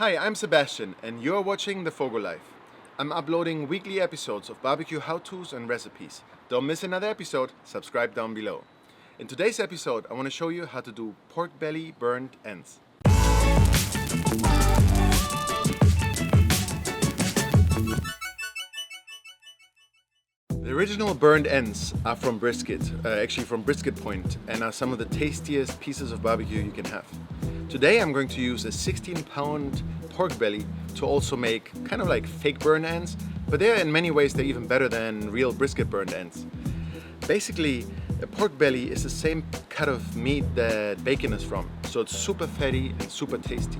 Hi, I'm Sebastian, and you're watching The Fogo Life. I'm uploading weekly episodes of barbecue how-tos and recipes. Don't miss another episode, subscribe down below. In today's episode, I want to show you how to do pork belly burned ends. The original burned ends are from brisket, actually from Brisket Point, and are some of the tastiest pieces of barbecue you can have. Today I'm going to use a 16-pound pork belly to also make kind of like fake burned ends, but in many ways they're even better than real brisket burned ends. Basically, a pork belly is the same cut of meat that bacon is from, so it's super fatty and super tasty.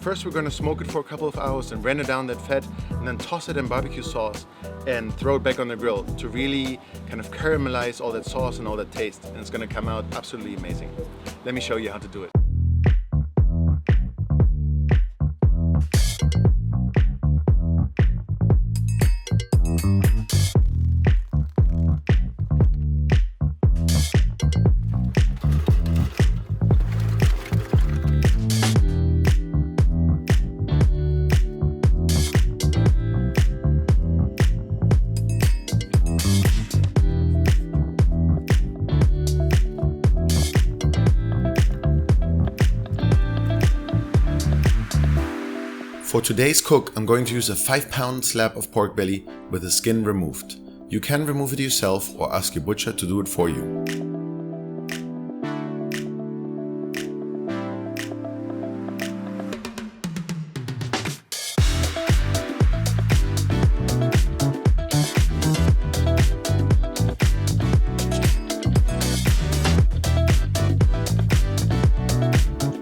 First we're going to smoke it for a couple of hours and render down that fat, and then toss it in barbecue sauce and throw it back on the grill to really kind of caramelize all that sauce and all that taste, and it's going to come out absolutely amazing. Let me show you how to do it. For today's cook, I'm going to use a 5-pound slab of pork belly with the skin removed. You can remove it yourself or ask your butcher to do it for you.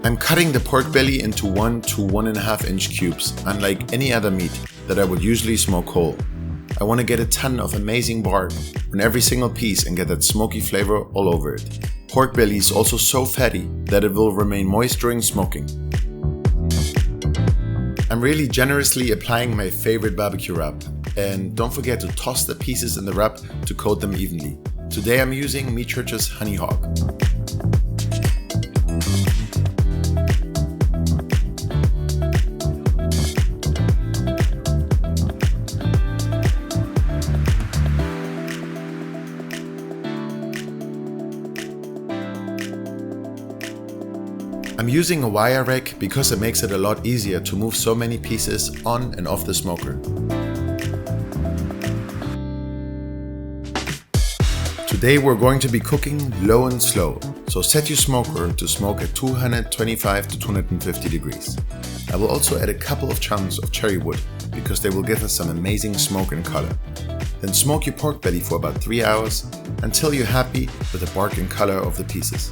I'm cutting the pork belly into 1 to 1.5 inch cubes, unlike any other meat that I would usually smoke whole. I want to get a ton of amazing bark on every single piece and get that smoky flavor all over it. Pork belly is also so fatty that it will remain moist during smoking. I'm really generously applying my favorite barbecue rub, and don't forget to toss the pieces in the rub to coat them evenly. Today I'm using Meat Church's Honey Hog. I'm using a wire rack because it makes it a lot easier to move so many pieces on and off the smoker. Today we're going to be cooking low and slow, so set your smoker to smoke at 225 to 250 degrees. I will also add a couple of chunks of cherry wood because they will give us some amazing smoke and color. Then smoke your pork belly for about 3 hours until you're happy with the bark and color of the pieces.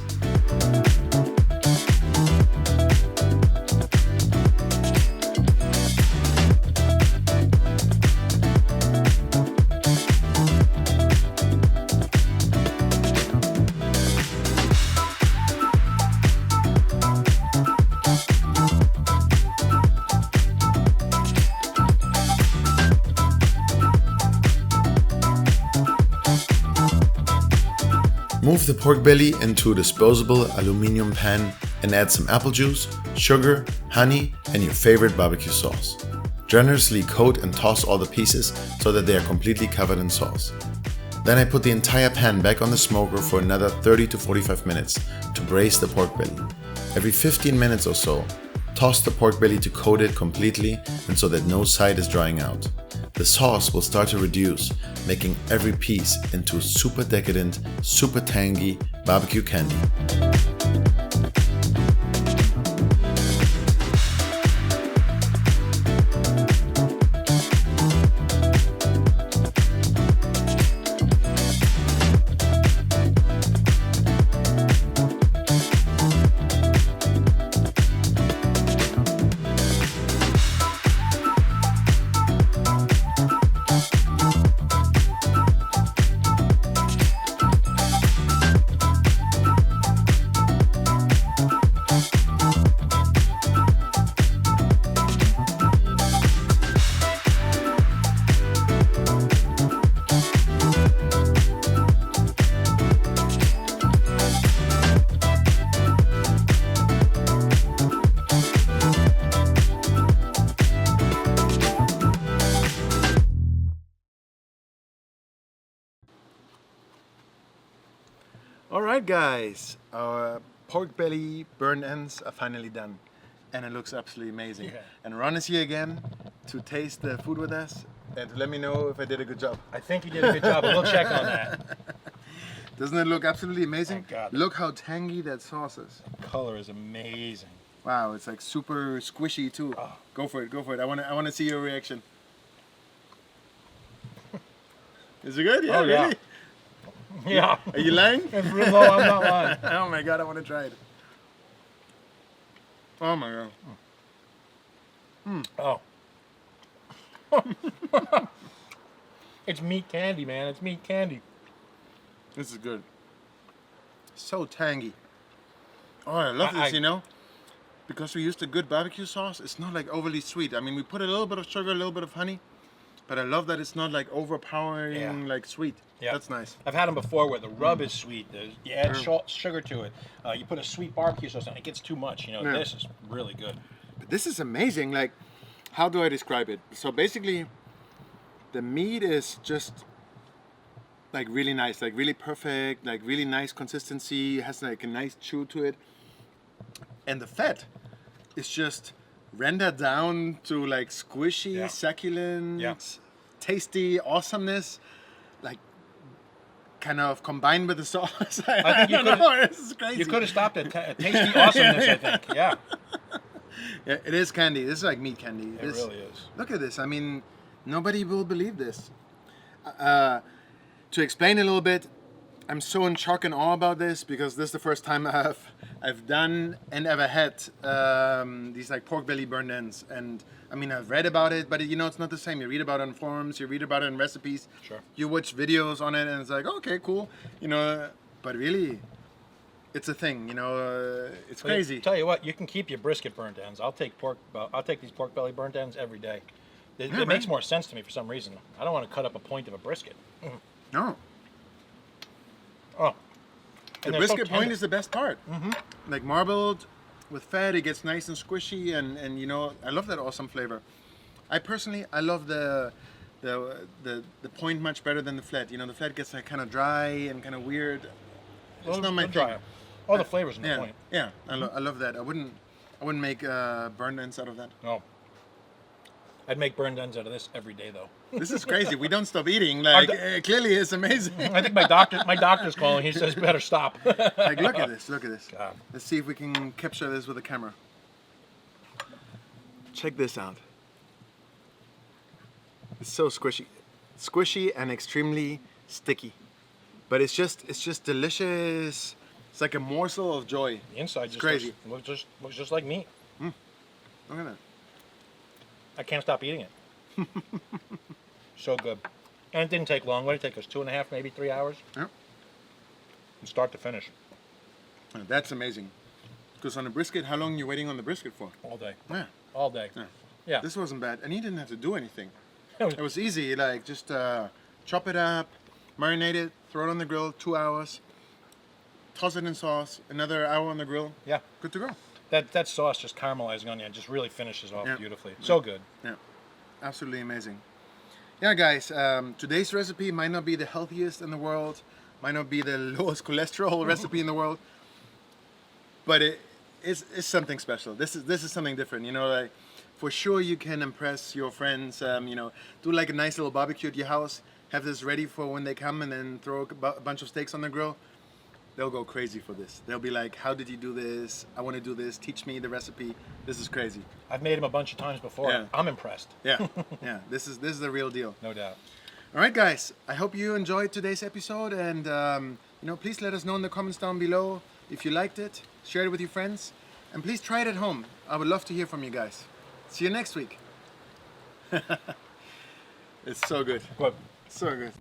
Move the pork belly into a disposable aluminum pan and add some apple juice, sugar, honey, and your favorite barbecue sauce. Generously coat and toss all the pieces so that they are completely covered in sauce. Then I put the entire pan back on the smoker for another 30 to 45 minutes to braise the pork belly. Every 15 minutes or so, toss the pork belly to coat it completely and so that no side is drying out. The sauce will start to reduce, making every piece into super decadent, super tangy barbecue candy. right, guys, our pork belly burned ends are finally done, and it looks absolutely amazing. Yeah. And Ron is here again to taste the food with us and to let me know if I did a good job. I think you did a good job, but we'll check on that. Doesn't it look absolutely amazing? Thank God. Look how tangy that sauce is. Color is amazing. Wow, it's like super squishy too. Oh. Go for it, go for it. I want to see your reaction. Is it good? Yeah, Oh, yeah. really? Yeah. Are you lying? It's real low, I'm not lying. Oh my god, I want to try it. Oh my god. Oh. It's meat candy, man. It's meat candy. This is good. So tangy. Oh, I love this, you know? Because we used a good barbecue sauce, it's not like overly sweet. I mean, we put a little bit of sugar, a little bit of honey, but I love that it's not like overpowering, Yeah. like sweet. Yeah. That's nice. I've had them before where the rub is sweet. You add sugar to it. You put a sweet barbecue sauce on it. It gets too much. You know, Yeah. this is really good. But this is amazing. Like, how do I describe it? So basically, the meat is just like really nice, like really perfect, like really nice consistency. It has like a nice chew to it. And the fat is just rendered down to like squishy, Yeah. succulent, Yeah. tasty awesomeness. Like, kind of combined with the sauce. I think you don't know, this is crazy. You could have stopped at tasty awesomeness, I think. Yeah, Yeah, it is candy. This is like meat candy. it really is. Look at this. I mean, nobody will believe this. To explain a little bit, I'm so in shock and awe about this because this is the first time I've done and ever had these like pork belly burned ends. And I mean, I've read about it, but you know, it's not the same. You read about it on forums, you read about it in recipes, Sure. you watch videos on it, and it's like, okay, cool, you know. But really, it's a thing, you know. It's But crazy. Tell you what, you can keep your brisket burnt ends. I'll take these pork belly burnt ends every day. It Yeah, makes man. more sense to me for some reason. I don't want to cut up a point of a brisket. No. Oh, The brisket point is the best part. Like marbled with fat, it gets nice and squishy, and you know, I love that awesome flavor. I personally, I love the point much better than the flat. You know, the flat gets like kind of dry and kind of weird. It's not my thing. All the flavors in the Yeah, point. yeah, I love that. I wouldn't make burned ends out of that. No. I'd make burned ends out of this every day, though. This is crazy. We don't stop eating. Like, clearly, it's amazing. I think my doctor's calling. He says better stop. Like, look at this. Look at this. God. Let's see if we can capture this with a camera. Check this out. It's so squishy and extremely sticky, but it's just delicious. It's like a morsel of joy. The inside just crazy. looks just like meat. Look at that. I can't stop eating it. So good. And it didn't take long. What did it take us? 2.5, maybe 3 hours? Yeah. From start to finish. That's amazing. Because on a brisket, how long are you waiting on the brisket for? All day. Yeah. All day. Yeah. Yeah. This wasn't bad, and he didn't have to do anything. It was- It was easy. Like just chop it up, marinate it, throw it on the grill, 2 hours. Toss it in sauce, another hour on the grill. Yeah. Good to go. That sauce just caramelizing on you just really finishes off Yeah. beautifully. So good. Yeah, absolutely amazing. Yeah, guys, today's recipe might not be the healthiest in the world, might not be the lowest cholesterol recipe in the world, but it's something special. This is something different. You know, like for sure you can impress your friends. You know, do like a nice little barbecue at your house. Have this ready for when they come, and then throw a bunch of steaks on the grill. They'll go crazy for this. They'll be like, how did you do this? I want to do this. Teach me the recipe. This is crazy. I've made them a bunch of times before. Yeah. I'm impressed. Yeah, yeah. This is the real deal. No doubt. All right, guys. I hope you enjoyed today's episode, and you know, please let us know in the comments down below if you liked it. Share it with your friends, and please try it at home. I would love to hear from you guys. See you next week. It's so good. Good. So good.